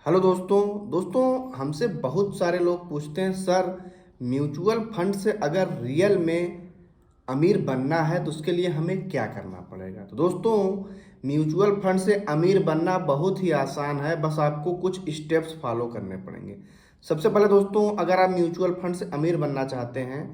Hello दोस्तों। हमसे बहुत सारे लोग पूछते हैं, सर म्यूचुअल फंड से अगर रियल में अमीर बनना है तो उसके लिए हमें क्या करना पड़ेगा। तो दोस्तों, म्यूचुअल फंड से अमीर बनना बहुत ही आसान है, बस आपको कुछ स्टेप्स फॉलो करने पड़ेंगे। सबसे पहले दोस्तों, अगर आप म्यूचुअल फंड से अमीर बनना चाहते हैं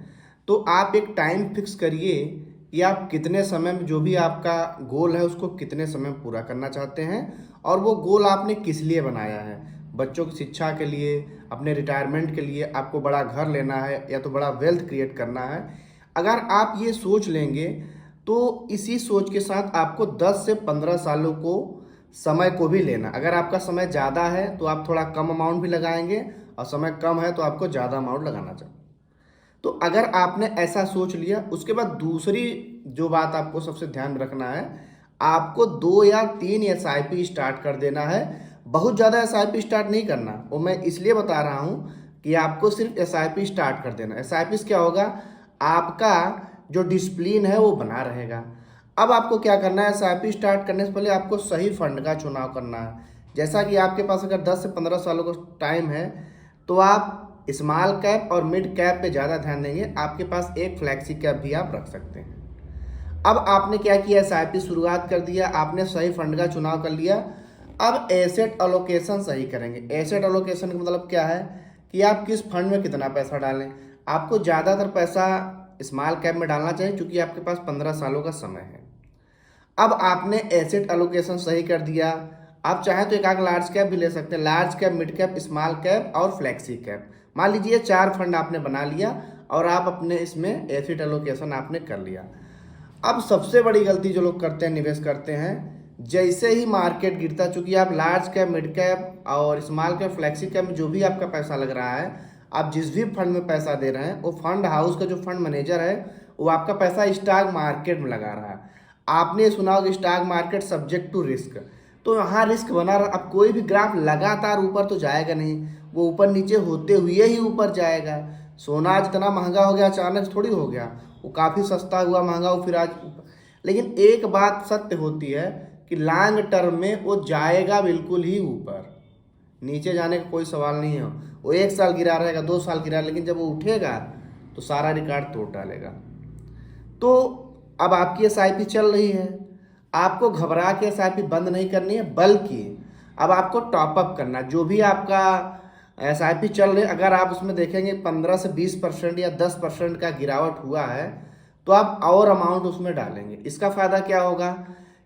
तो आप एक टाइम फिक्स करिए कि आप कितने समय में, जो भी आपका गोल है उसको कितने समय में पूरा करना चाहते हैं और वो गोल आपने किस लिए बनाया है। बच्चों की शिक्षा के लिए, अपने रिटायरमेंट के लिए, आपको बड़ा घर लेना है या तो बड़ा वेल्थ क्रिएट करना है। अगर आप ये सोच लेंगे तो इसी सोच के साथ आपको 10 से 15 सालों को समय को भी लेना। अगर आपका समय ज़्यादा है तो आप थोड़ा कम अमाउंट भी लगाएंगे और समय कम है तो आपको ज़्यादा अमाउंट लगाना चाहिए। तो अगर आपने ऐसा सोच लिया, उसके बाद दूसरी जो बात आपको सबसे ध्यान में रखना है, आपको 2 या 3 SIP स्टार्ट कर देना है। बहुत ज़्यादा SIP स्टार्ट नहीं करना। वो मैं इसलिए बता रहा हूँ कि आपको सिर्फ SIP स्टार्ट कर देना। SIP से क्या होगा, आपका जो डिसिप्लिन है वो बना रहेगा। अब आपको क्या करना है, SIP स्टार्ट करने से पहले आपको सही फंड का चुनाव करना है। जैसा कि आपके पास अगर 10 से 15 सालों का टाइम है तो आप स्मॉल कैप और मिड कैप पे ज़्यादा ध्यान देंगे। आपके पास एक फ्लैक्सी कैप भी आप रख सकते हैं। अब आपने क्या किया, SIP शुरुआत कर दिया, आपने सही फंड का चुनाव कर लिया। अब एसेट अलोकेशन सही करेंगे। एसेट अलोकेशन का मतलब क्या है कि आप किस फंड में कितना पैसा डालें। आपको ज़्यादातर पैसा स्मॉल कैप में डालना चाहिए क्योंकि आपके पास 15 सालों का समय है। अब आपने एसेट अलोकेशन सही कर दिया। आप चाहें तो एक आध लार्ज कैप भी ले सकते हैं। Large cap, mid cap, small cap और फ्लैक्सी कैप, मान लीजिए 4 फंड आपने बना लिया और आप अपने इसमें एसेट एलोकेशन आपने कर लिया। अब सबसे बड़ी गलती जो लोग करते हैं, निवेश करते हैं, जैसे ही मार्केट गिरता, चूंकि आप लार्ज कैप, मिड कैप और स्मॉल कैप, फ्लैक्सी कैप में जो भी आपका पैसा लग रहा है, आप जिस भी फंड में पैसा दे रहे हैं, वो फंड हाउस का जो फंड मैनेजर है वो आपका पैसा स्टॉक मार्केट में लगा रहा है। आपने सुना होगा stock market subject to risk, तो यहाँ रिस्क बना रहा। अब कोई भी ग्राफ लगातार ऊपर तो जाएगा नहीं, वो ऊपर नीचे होते हुए ही ऊपर जाएगा। सोना आज इतना महंगा हो गया, अचानक थोड़ी हो गया, वो काफ़ी सस्ता हुआ, महंगा हो, फिर आज ऊपर। लेकिन एक बात सत्य होती है कि लॉन्ग टर्म में वो जाएगा बिल्कुल ही ऊपर, नीचे जाने का कोई सवाल नहीं है। वो 1 साल गिरा रहेगा, 2 साल गिरा, लेकिन जब वो उठेगा तो सारा रिकॉर्ड तोड़ डालेगा। तो अब आपकी SIP चल रही है, आपको घबरा के SIP बंद नहीं करनी है, बल्कि अब आपको टॉपअप करना। जो भी आपका SIP चल रही है, अगर आप उसमें देखेंगे 15 से 20% या 10% का गिरावट हुआ है तो आप और अमाउंट उसमें डालेंगे। इसका फ़ायदा क्या होगा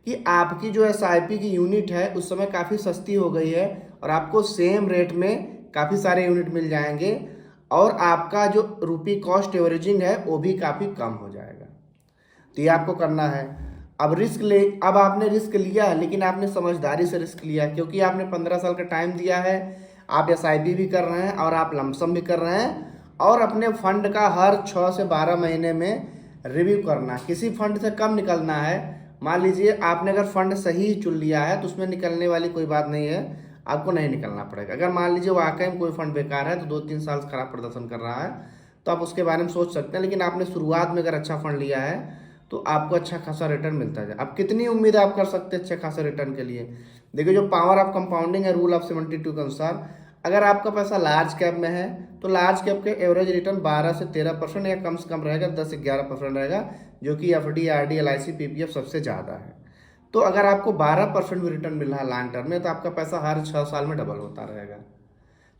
कि आपकी जो SIP की यूनिट है उस समय काफ़ी सस्ती हो गई है और आपको सेम रेट में काफ़ी सारे यूनिट मिल जाएंगे और आपका जो रुपी कॉस्ट एवरेजिंग है वो भी काफ़ी कम हो जाएगा। तो ये आपको करना है। अब आपने रिस्क लिया है, लेकिन आपने समझदारी से रिस्क लिया है क्योंकि आपने 15 साल का टाइम दिया है। आप SIP भी कर रहे हैं और आप लमसम भी कर रहे हैं, और अपने फंड का हर 6 से 12 महीने में रिव्यू करना। किसी फंड से कम निकलना है। मान लीजिए आपने अगर फंड सही चुन लिया है तो उसमें निकलने वाली कोई बात नहीं है, आपको नहीं निकलना पड़ेगा। अगर मान लीजिए वाकई में कोई फंड बेकार है तो 2-3 साल से खराब प्रदर्शन कर रहा है तो आप उसके बारे में सोच सकते हैं, लेकिन आपने शुरुआत में अगर अच्छा फंड लिया है तो आपको अच्छा खासा रिटर्न मिलता है। अब कितनी उम्मीद आप कर सकते हैं अच्छे खासे रिटर्न के लिए। देखिए, जो पावर ऑफ कंपाउंडिंग है रूल ऑफ 72 के अनुसार, अगर आपका पैसा लार्ज कैप में है तो लार्ज कैप के एवरेज रिटर्न 12 से 13% या कम से कम रहेगा, 10 से 11% रहेगा, जो कि FD, RD, LIC, PPF सबसे ज़्यादा है। तो अगर आपको 12% भी रिटर्न मिल रहा है लॉन्ग टर्म में तो आपका पैसा हर 6 साल में डबल होता रहेगा।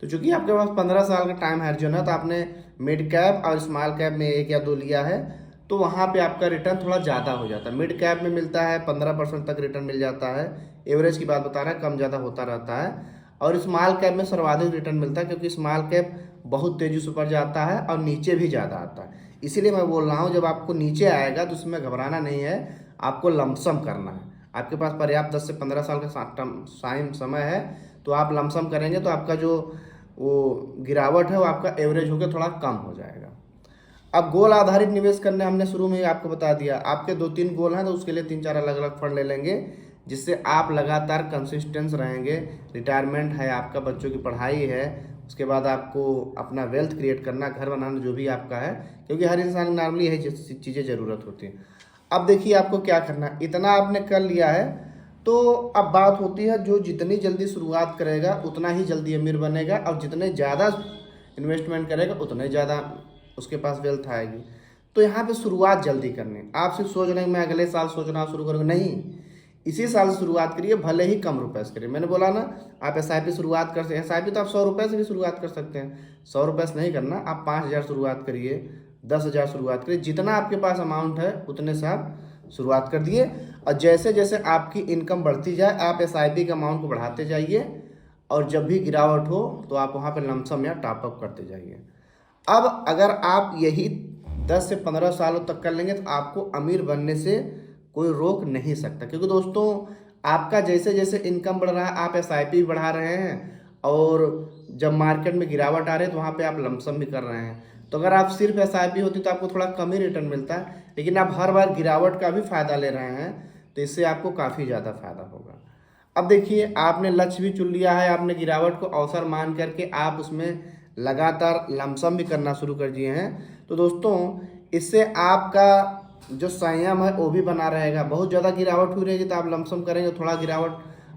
तो चूंकि आपके पास 15 साल का टाइम हैरिजन है तो आपने मिड कैप और स्मॉल कैप में 1 या 2 लिया है, तो वहाँ पे आपका रिटर्न थोड़ा ज़्यादा हो जाता है। मिड कैप में मिलता है 15% तक रिटर्न मिल जाता है, एवरेज की बात बता रहा है, कम ज़्यादा होता रहता है। और स्मॉल कैप में सर्वाधिक रिटर्न मिलता है क्योंकि स्मॉल कैप बहुत तेज़ी से ऊपर जाता है और नीचे भी ज़्यादा आता है। इसीलिए मैं बोल रहा हूँ, जब आपको नीचे आएगा तो उसमें घबराना नहीं है, आपको लमसम करना है। आपके पास पर्याप्त 10 से 15 साल का समय है तो आप लमसम करेंगे तो आपका जो वो गिरावट है वो आपका एवरेज होकर थोड़ा कम हो जाएगा। अब गोल आधारित निवेश करने हमने शुरू में ही आपको बता दिया। आपके 2-3 गोल हैं तो उसके लिए 3-4 अलग अलग फंड ले लेंगे जिससे आप लगातार कंसिस्टेंस रहेंगे। रिटायरमेंट है आपका, बच्चों की पढ़ाई है, उसके बाद आपको अपना वेल्थ क्रिएट करना, घर बनाना, जो भी आपका है, क्योंकि हर इंसान को नॉर्मली यही चीज़ें ज़रूरत होती है। अब देखिए आपको क्या करना है। इतना आपने कर लिया है तो अब बात होती है, जो जितनी जल्दी शुरुआत करेगा उतना ही जल्दी अमीर बनेगा, और जितने ज़्यादा इन्वेस्टमेंट करेगा उतने ज़्यादा उसके पास वेल्थ आएगी। तो यहाँ पे शुरुआत जल्दी करनी। आप सिर्फ सोच रहे हैं मैं अगले साल सोचना शुरू करूँगा, नहीं, इसी साल से शुरुआत करिए, भले ही कम रुपए से करिए। मैंने बोला ना, आप SIP शुरुआत कर सकते हैं। SIP तो आप 100 रुपये से भी शुरुआत कर सकते हैं। 100 रुपये से नहीं करना, आप 5,000 शुरुआत करिए, 10,000 शुरुआत करिए, जितना आपके पास अमाउंट है उतने से आप शुरुआत कर दिए। और जैसे जैसे आपकी इनकम बढ़ती जाए आप SIP के अमाउंट को बढ़ाते जाइए, और जब भी गिरावट हो तो आप वहाँ पर लमसम या टॉपअप करते जाइए। अब अगर आप यही 10 से 15 सालों तक कर लेंगे तो आपको अमीर बनने से कोई रोक नहीं सकता। क्योंकि दोस्तों, आपका जैसे जैसे इनकम बढ़ रहा है आप SIP बढ़ा रहे हैं, और जब मार्केट में गिरावट आ रही है तो वहाँ पे आप लमसम भी कर रहे हैं। तो अगर आप सिर्फ SIP होती तो आपको थोड़ा कम ही रिटर्न मिलता है, लेकिन आप हर बार गिरावट का भी फ़ायदा ले रहे हैं, तो इससे आपको काफ़ी ज़्यादा फायदा होगा। अब देखिए, आपने लक्ष्य भी चुन लिया है, आपने गिरावट को अवसर मान करके आप उसमें लगातार लमसम भी करना शुरू कर दिए हैं। तो दोस्तों, इससे आपका जो संयम है वो भी बना रहेगा। बहुत ज़्यादा गिरावट हुई रहेगी तो आप लमसम करेंगे, थोड़ा गिरावट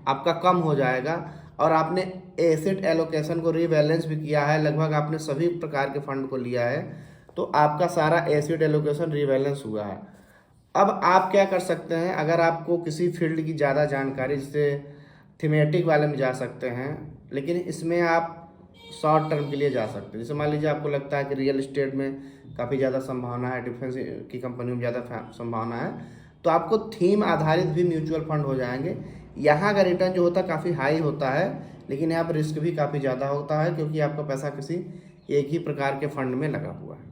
आपका कम हो जाएगा। और आपने एसेट एलोकेशन को रीबैलेंस भी किया है, लगभग आपने सभी प्रकार के फंड को लिया है, तो आपका सारा एसेट एलोकेशन रीबैलेंस हुआ है। अब आप क्या कर सकते हैं, अगर आपको किसी फील्ड की ज़्यादा जानकारी, जैसे थीमेटिक वाले में जा सकते हैं, लेकिन इसमें आप शॉर्ट टर्म के लिए जा सकते हैं। जैसे मान लीजिए आपको लगता है कि रियल इस्टेट में काफ़ी ज़्यादा संभावना है, डिफेंस की कंपनियों में ज़्यादा संभावना है, तो आपको थीम आधारित भी म्यूचुअल फंड हो जाएंगे। यहाँ का रिटर्न जो होता है काफ़ी हाई होता है, लेकिन यहाँ पर रिस्क भी काफ़ी ज़्यादा होता है, क्योंकि आपका पैसा किसी एक ही प्रकार के फंड में लगा हुआ है।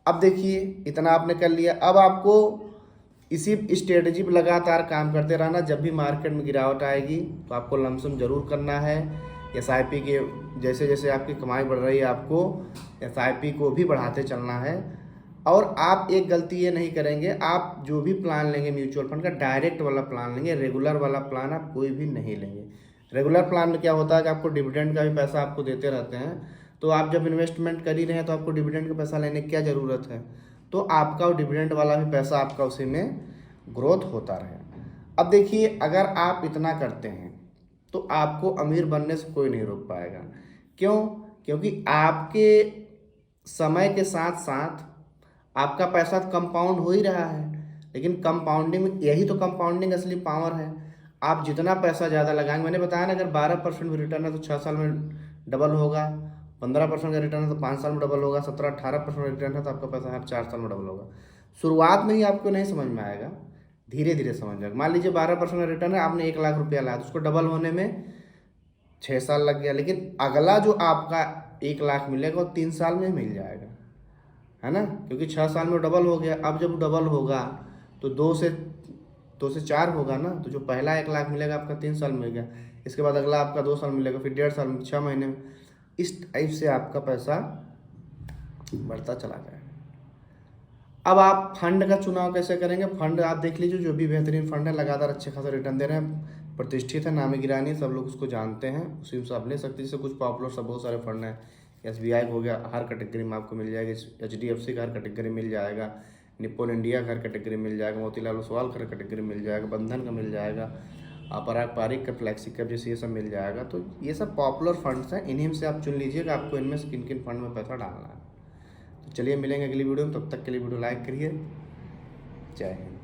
अब देखिए, इतना आपने कर लिया। अब आपको इसी स्ट्रेटजी पर लगातार काम करते रहना। जब भी मार्केट में गिरावट आएगी तो आपको लमसम जरूर करना है। SIP के जैसे जैसे आपकी कमाई बढ़ रही है, आपको SIP को भी बढ़ाते चलना है। और आप एक गलती ये नहीं करेंगे, आप जो भी प्लान लेंगे म्यूचुअल फंड का, डायरेक्ट वाला प्लान लेंगे, रेगुलर वाला प्लान आप कोई भी नहीं लेंगे। रेगुलर प्लान में क्या होता है कि आपको डिविडेंड का भी पैसा आपको देते रहते हैं, तो आप जब इन्वेस्टमेंट कर ही रहे हैं तो आपको डिविडेंड का पैसा लेने की क्या ज़रूरत है। तो आपका डिविडेंड वाला भी पैसा आपका उसी में ग्रोथ होता रहे। अब देखिए, अगर आप इतना करते हैं तो आपको अमीर बनने से कोई नहीं रोक पाएगा। क्यों? क्योंकि आपके समय के साथ साथ आपका पैसा कंपाउंड हो ही रहा है। लेकिन कंपाउंडिंग, यही तो कंपाउंडिंग असली पावर है। आप जितना पैसा ज़्यादा लगाएंगे, मैंने बताया ना, अगर 12% भी रिटर्न है तो 6 साल में डबल होगा, 15% का रिटर्न है तो 5 साल में डबल होगा, 17-18% रिटर्न है तो आपका पैसा हर 4 साल में डबल होगा। शुरुआत में ही आपको नहीं समझ में आएगा, धीरे धीरे समझ जाएगा। मान लीजिए 12% का रिटर्न है, आपने 1 लाख रुपया लाया तो उसको डबल होने में 6 साल लग गया, लेकिन अगला जो आपका 1 लाख मिलेगा वो 3 साल में मिल जाएगा, है ना, क्योंकि 6 साल में डबल हो गया। अब जब डबल होगा तो 2 से 4 होगा ना, तो जो पहला 1 लाख मिलेगा आपका 3 साल में मिल गया, इसके बाद अगला आपका 2 साल मिलेगा, फिर 1.5 साल में, 6 महीने में। इस टाइप से आपका पैसा बढ़ता चला जाएगा। अब आप फंड का चुनाव कैसे करेंगे? फंड आप देख लीजिए, जो भी बेहतरीन फंड है, लगातार अच्छे खासा रिटर्न दे रहे हैं, प्रतिष्ठित है, नामी गिरानी, सब लोग उसको जानते हैं, उसी से आप ले सकते हैं। जैसे कुछ पॉपुलर सब बहुत सारे फंड हैं, SBI हो गया, हर कैटेगरी में आपको मिल जाएगा, HDFC का हर कैटेगरी मिल जाएगा, निप्पॉन इंडिया का हर कैटेगरी मिल जाएगा, मोतीलाल ओसवाल का हर कैटेगरी मिल जाएगा, बंधन का मिल जाएगा, पराग पारिक का फ्लैक्सी कैप जैसे ये सब मिल जाएगा। तो ये सब पॉपुलर फंड्स हैं, इन्हीं से आप चुन लीजिएगा आपको इनमें से किन किन फंड में पैसा डालना है। तो चलिए मिलेंगे अगली वीडियो में, तब तक के लिए वीडियो लाइक करिए। जय हिंद।